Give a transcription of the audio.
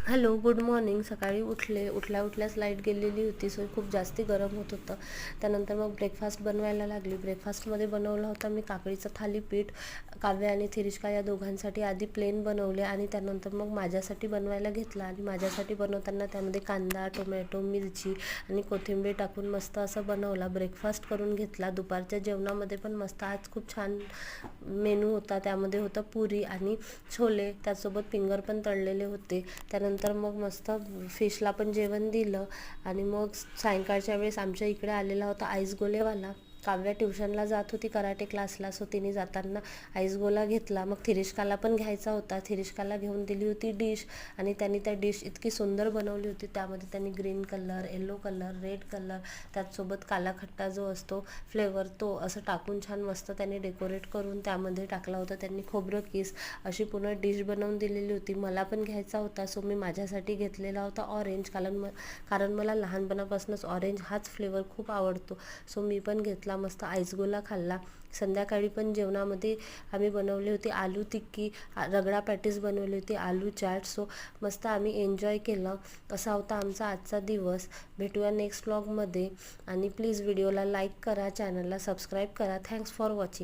Hello, good morning. सकाळी उठल्याच light गेलेली होती, सो खूप जास्ती गरम होत होतं. त्यानंतर मग ब्रेकफास्ट बनवायला लागली. ब्रेकफास्टमध्ये बनवला होता मी काकडीचं थालीपीठ. काव्य आणि थिरिष्का या दोघांसाठी आधी प्लेन बनवले आणि त्यानंतर मग माझ्यासाठी बनवायला घेतला. आणि माझ्यासाठी बनवताना त्यामध्ये कांदा, टोमॅटो, मिरची आणि कोथिंबीर टाकून मस्त असं बनवला. ब्रेकफास्ट करून घेतला. दुपारच्या जेवणामध्ये पण मस्त आज खूप छान मेनू होता. त्यामध्ये होतं पुरी आणि छोले, त्यासोबत फिंगर पण तळलेले होते. त्यानंतर मग मस्त फिशला पण जेवण दिलं. आणि मग सायंकाळच्या वेळेस आमच्या इकडे आलेला होता आईसगोलेवाला. काव्या ट्युशनला जात होती कराटे क्लासला, सो तिने जाताना आईसगोला घेतला. मग थिरिष्काला पण घ्यायचा होता. थिरिष्काला घेऊन दिली होती डिश आणि त्यांनी त्या डिश इतकी सुंदर बनवली होती. त्यामध्ये त्यांनी green colour, yellow colour, red colour, त्याचसोबत काला खट्टा जो असतो फ्लेवर, तो असं टाकून छान मस्त त्यांनी डेकोरेट करून त्यामध्ये टाकला होता. त्यांनी खोबरं किस अशी पूर्ण डिश बनवून दिलेली होती. मला पण घ्यायचा होता, सो मी माझ्यासाठी घेतलेला होता ऑरेंज. कारण मला लहानपणापासूनच ऑरेंज हाच फ्लेवर खूप आवडतो, सो मी पण घेतला. मस्त आईसगोला खाल्ला. संध्याकाळी पण जेवणामध्ये आम्ही बनवली होती आलू टिक्की, रगडा पॅटीस बनवली होती, आलू चाट. सो मस्त आम्ही एन्जॉय केलं. असा होता आमचा आजचा दिवस. भेटूया नेक्स्ट व्लॉगमध्ये. आणि प्लीज व्हिडिओला लाईक करा, चॅनलला सबस्क्राईब करा. Thanks for watching.